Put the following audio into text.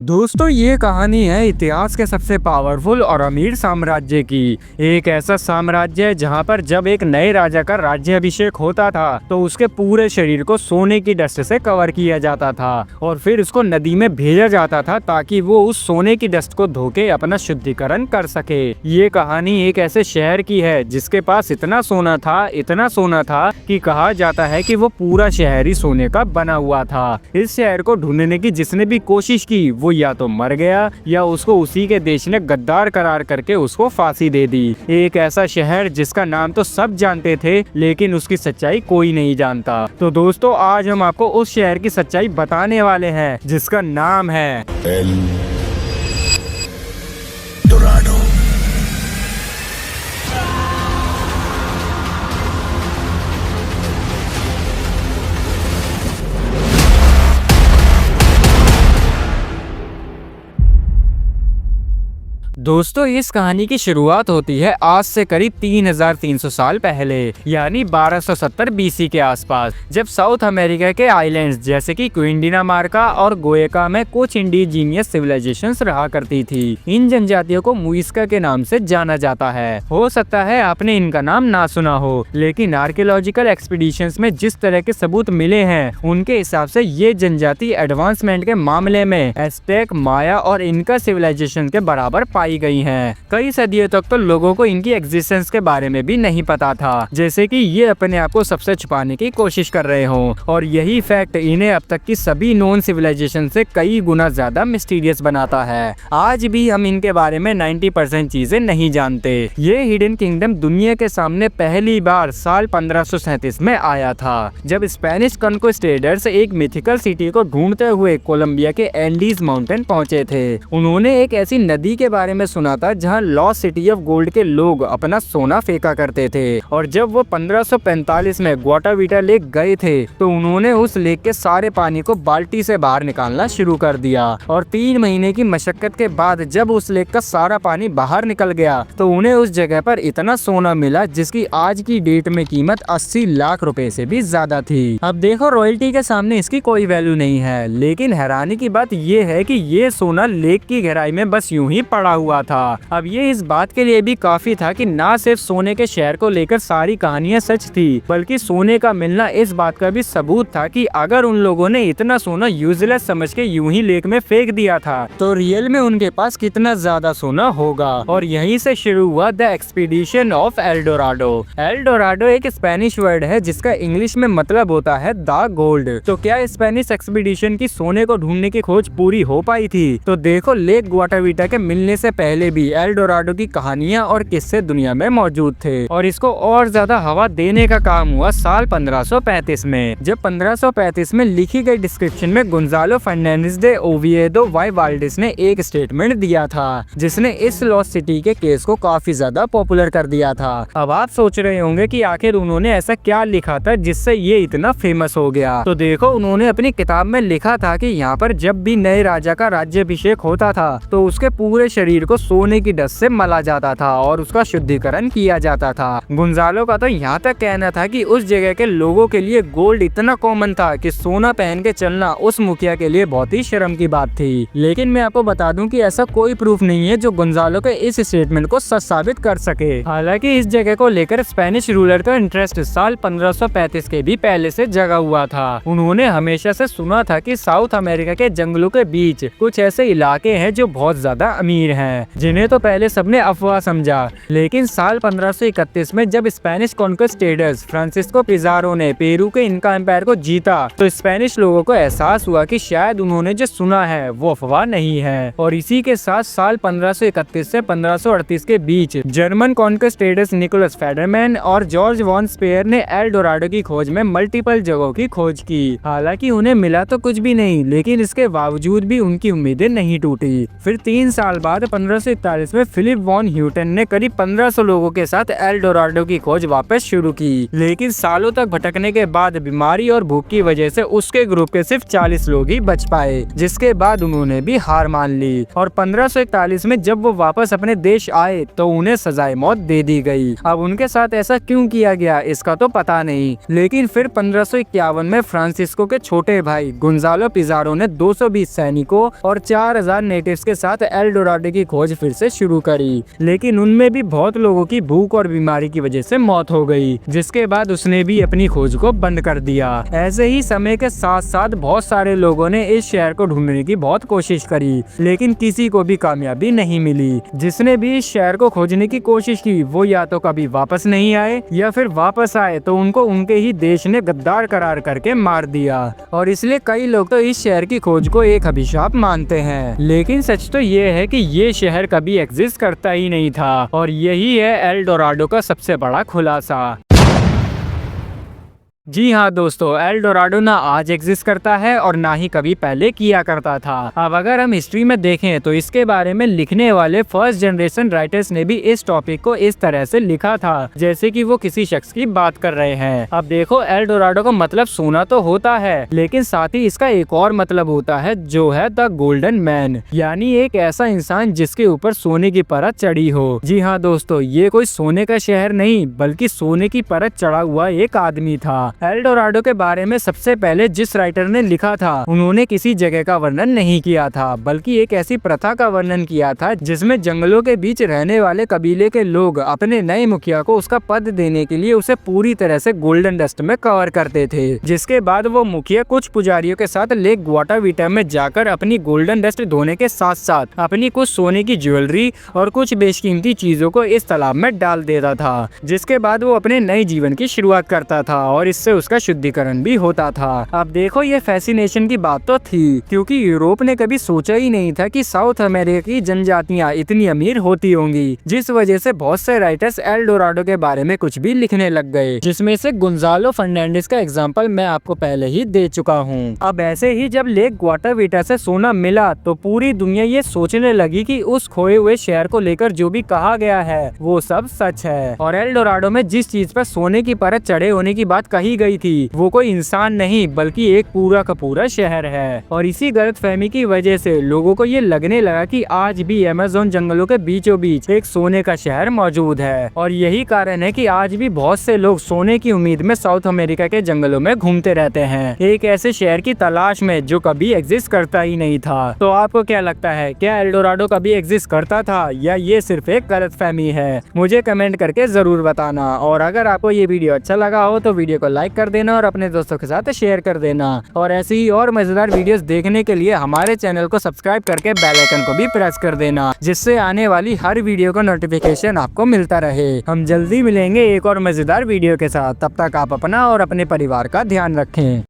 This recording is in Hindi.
दोस्तों ये कहानी है इतिहास के सबसे पावरफुल और अमीर साम्राज्य की। एक ऐसा साम्राज्य है जहां पर जब एक नए राजा का राज्याभिषेक होता था तो उसके पूरे शरीर को सोने की डस्ट से कवर किया जाता था और फिर उसको नदी में भेजा जाता था ताकि वो उस सोने की डस्ट को धो के अपना शुद्धिकरण कर सके। ये कहानी एक ऐसे शहर की है जिसके पास इतना सोना था कि कहा जाता है कि वो पूरा शहर ही सोने का बना हुआ था। इस शहर को ढूंढने की जिसने भी कोशिश की वो या तो मर गया या उसको उसी के देश ने गद्दार करार करके उसको फांसी दे दी। एक ऐसा शहर जिसका नाम तो सब जानते थे लेकिन उसकी सच्चाई कोई नहीं जानता। तो दोस्तों आज हम आपको उस शहर की सच्चाई बताने वाले हैं जिसका नाम है एल डोराडो। दोस्तों इस कहानी की शुरुआत होती है आज से करीब 3300 साल पहले यानी 1270 बीसी के आसपास, जब साउथ अमेरिका के आइलैंड्स जैसे कि क्विंडिनामार्का और गोएका में कुछ इंडिजीनियस सिविलाइजेशंस रहा करती थी। इन जनजातियों को मुइस्का के नाम से जाना जाता है। हो सकता है आपने इनका नाम ना सुना हो, लेकिन आर्कियोलॉजिकल एक्सपीडिशंस में जिस तरह के सबूत मिले हैं उनके हिसाब से ये जनजाति एडवांसमेंट के मामले में एज़टेक, माया और इनका सिविलाइजेशन के बराबर पाई गई हैं। कई सदियों तक तो लोगों को इनकी एग्जिस्टेंस के बारे में भी नहीं पता था, जैसे कि ये अपने आप को सबसे छुपाने की कोशिश कर रहे हों, और यही फैक्ट इन्हें अब तक की सभी नॉन सिविलाइजेशन से कई गुना ज्यादा मिस्टीरियस बनाता है। आज भी हम इनके बारे में 90% चीजें नहीं जानते। ये हिडन किंगडम दुनिया के सामने पहली बार साल 1537 में आया था, जब स्पेनिश कॉन्क्विस्टेडर्स एक मिथिकल सिटी को ढूंढते हुए कोलंबिया के एंडीज माउंटेन पहुंचे थे। उन्होंने एक ऐसी नदी के बारे में सुना था जहां लॉस्ट सिटी ऑफ गोल्ड के लोग अपना सोना फेंका करते थे, और जब वो 1545 में ग्वाटाविटा लेक गए थे तो उन्होंने उस लेक के सारे पानी को बाल्टी से बाहर निकालना शुरू कर दिया, और 3 महीने की मशक्कत के बाद जब उस लेक का सारा पानी बाहर निकल गया तो उन्हें उस जगह पर इतना सोना मिला जिसकी आज की डेट में कीमत 80 लाख रुपए से भी ज्यादा थी। अब देखो रॉयल्टी के सामने इसकी कोई वैल्यू नहीं है, लेकिन हैरानी की बात ये है कि ये सोना लेक की गहराई में बस यूं ही पड़ा हुआ था। अब ये इस बात के लिए भी काफी था कि ना सिर्फ सोने के शहर को लेकर सारी कहानियां सच थी, बल्कि सोने का मिलना इस बात का भी सबूत था कि अगर उन लोगों ने इतना सोना यूजलेस समझ के यूं ही लेक में फेंक दिया था तो रियल में उनके पास कितना ज्यादा सोना होगा। और यहीं से शुरू हुआ the expedition of L Dorado. L Dorado एक स्पेनिश वर्ड है जिसका इंग्लिश में मतलब होता है द गोल्ड। तो क्या स्पेनिश एक्सपीडिशन की सोने को ढूंढने की खोज पूरी हो पाई थी? तो देखो लेक ग्वाटाविटा के मिलने से पहले भी एल डोराडो की कहानियां और किस्से दुनिया में मौजूद थे, और इसको और ज्यादा हवा देने का काम हुआ साल 1535 में, जब 1535 में लिखी गई डिस्क्रिप्शन में गोंजालो फर्नांडिस दे ओविएदो वाई वाल्डिस ने एक स्टेटमेंट दिया था जिसने इस लॉस्ट सिटी के केस को काफी ज्यादा पॉपुलर कर दिया था। अब आप सोच रहे होंगे कि आखिर उन्होंने ऐसा क्या लिखा था जिससे ये इतना फेमस हो गया। तो देखो उन्होंने अपनी किताब में लिखा था कि यहाँ पर जब भी नए राजा का राज्याभिषेक होता था तो उसके पूरे शरीर को सोने की डस्ट से मला जाता था और उसका शुद्धिकरण किया जाता था। गोंजालो का तो यहाँ तक कहना था कि उस जगह के लोगों के लिए गोल्ड इतना कॉमन था कि सोना पहन के चलना उस मुखिया के लिए बहुत ही शर्म की बात थी। लेकिन मैं आपको बता दूं कि ऐसा कोई प्रूफ नहीं है जो गोंजालो के इस स्टेटमेंट को सच साबित कर सके। हालांकि इस जगह को लेकर स्पेनिश रूलर का इंटरेस्ट साल 1535 के भी पहले से जगा हुआ था। उन्होंने हमेशा से सुना था कि साउथ अमेरिका के जंगलों के बीच कुछ ऐसे इलाके हैं जो बहुत ज्यादा अमीर हैं, जिन्हें तो पहले सबने अफवाह समझा। लेकिन साल 1531 में जब स्पेनिश कॉन्क्विस्टेडर्स फ्रांसिस्को पिज़ारो ने पेरू के इनका एम्पायर को जीता तो स्पेनिश लोगों को एहसास हुआ कि शायद उन्होंने जो सुना है वो अफवाह नहीं है, और इसी के साथ साल 1531 से 1538 के बीच जर्मन कॉन्क्विस्टेडर्स निकोलस फेडरमैन और जॉर्ज वॉन स्पेयर ने एल डोराडो की खोज में मल्टीपल जगहों की खोज की। हालांकि उन्हें मिला तो कुछ भी नहीं, लेकिन इसके बावजूद भी उनकी उम्मीदें नहीं टूटी। फिर 3 साल बाद 1541 में फिलिप वॉन ह्यूटन ने करीब 1500 लोगों के साथ एल डोराडो की खोज वापस शुरू की, लेकिन सालों तक भटकने के बाद बीमारी और भूख की वजह से उसके ग्रुप के सिर्फ 40 लोग ही बच पाए, जिसके बाद उन्होंने भी हार मान ली और 1541 में जब वो वापस अपने देश आए तो उन्हें सजाए मौत दे दी गई। अब उनके साथ ऐसा क्यों किया गया इसका तो पता नहीं, लेकिन फिर 1551 में फ्रांसिस्को के छोटे भाई गुंजालो पिजारो ने 220 सैनिकों और 4000 नेटिव्स के साथ एल डोराडो की खोज फिर से शुरू करी, लेकिन उनमें भी बहुत लोगों की भूख और बीमारी की वजह से मौत हो गई, जिसके बाद उसने भी अपनी खोज को बंद कर दिया। ऐसे ही समय के साथ साथ बहुत सारे लोगों ने इस शहर को ढूंढने की बहुत कोशिश करी, लेकिन किसी को भी कामयाबी नहीं मिली। जिसने भी इस शहर को खोजने की कोशिश की वो या तो कभी वापस नहीं आए या फिर वापस आए तो उनको उनके ही देश ने गद्दार करार करके मार दिया, और इसलिए कई लोग तो इस शहर की खोज को एक अभिशाप मानते हैं। लेकिन सच तो ये है कि ये शहर कभी एग्जिस्ट करता ही नहीं था, और यही है एल डोराडो का सबसे बड़ा खुलासा। जी हाँ दोस्तों, एल डोराडो ना आज एग्जिस्ट करता है और ना ही कभी पहले किया करता था। अब अगर हम हिस्ट्री में देखें तो इसके बारे में लिखने वाले फर्स्ट जनरेशन राइटर्स ने भी इस टॉपिक को इस तरह से लिखा था जैसे कि वो किसी शख्स की बात कर रहे हैं। अब देखो, एल डोराडो का मतलब सोना तो होता है, लेकिन साथ ही इसका एक और मतलब होता है जो है द गोल्डन मैन, यानी एक ऐसा इंसान जिसके ऊपर सोने की परत चढ़ी हो। जी हाँ दोस्तों, ये कोई सोने का शहर नहीं बल्कि सोने की परत चढ़ा हुआ एक आदमी था। एल डोराडो के बारे में सबसे पहले जिस राइटर ने लिखा था उन्होंने किसी जगह का वर्णन नहीं किया था, बल्कि एक ऐसी प्रथा का वर्णन किया था जिसमें जंगलों के बीच रहने वाले कबीले के लोग अपने नए मुखिया को उसका पद देने के लिए उसे पूरी तरह से गोल्डन डस्ट में कवर करते थे, जिसके बाद वो मुखिया कुछ पुजारियों के साथ लेक ग्वाटाविटा में जाकर अपनी गोल्डन डस्ट धोने के साथ साथ अपनी कुछ सोने की ज्वेलरी और कुछ बेशकीमती चीजों को इस तालाब में डाल देता था, जिसके बाद वो अपने नए जीवन की शुरुआत करता था और इससे उसका शुद्धिकरण भी होता था। अब देखो, ये फैसिनेशन की बात तो थी क्योंकि यूरोप ने कभी सोचा ही नहीं था कि साउथ अमेरिका की जनजातियां इतनी अमीर होती होंगी, जिस वजह से बहुत से राइटर्स एल डोराडो के बारे में कुछ भी लिखने लग गए, जिसमें से गुंजालो फर्नांडिस का एग्जाम्पल मैं आपको पहले ही दे चुका हूँ। अब ऐसे ही जब लेक ग्वाटाविटा से सोना मिला तो पूरी दुनिया ये सोचने लगी कि उस खोए हुए शहर को लेकर जो भी कहा गया है वो सब सच है, और एल डोराडो में जिस चीज पर सोने की परत चढ़े होने की बात कही गई थी वो कोई इंसान नहीं बल्कि एक पूरा का पूरा शहर है। और इसी गलतफहमी की वजह से लोगों को ये लगने लगा कि आज भी अमेज़न जंगलों के बीचों बीच एक सोने का शहर मौजूद है, और यही कारण है कि आज भी बहुत से लोग सोने की उम्मीद में साउथ अमेरिका के जंगलों में घूमते रहते हैं, एक ऐसे शहर की तलाश में जो कभी एग्जिस्ट करता ही नहीं था। तो आपको क्या लगता है, क्या एल डोराडो कभी एग्जिस्ट करता था या ये सिर्फ एक गलतफहमी है? मुझे कमेंट करके जरूर बताना, और अगर आपको ये वीडियो अच्छा लगा हो तो वीडियो को लाइक कर देना और अपने दोस्तों के साथ शेयर कर देना, और ऐसी ही और मजेदार वीडियोस देखने के लिए हमारे चैनल को सब्सक्राइब करके बेल आइकन को भी प्रेस कर देना, जिससे आने वाली हर वीडियो का नोटिफिकेशन आपको मिलता रहे। हम जल्दी मिलेंगे एक और मजेदार वीडियो के साथ, तब तक आप अपना और अपने परिवार का ध्यान रखें।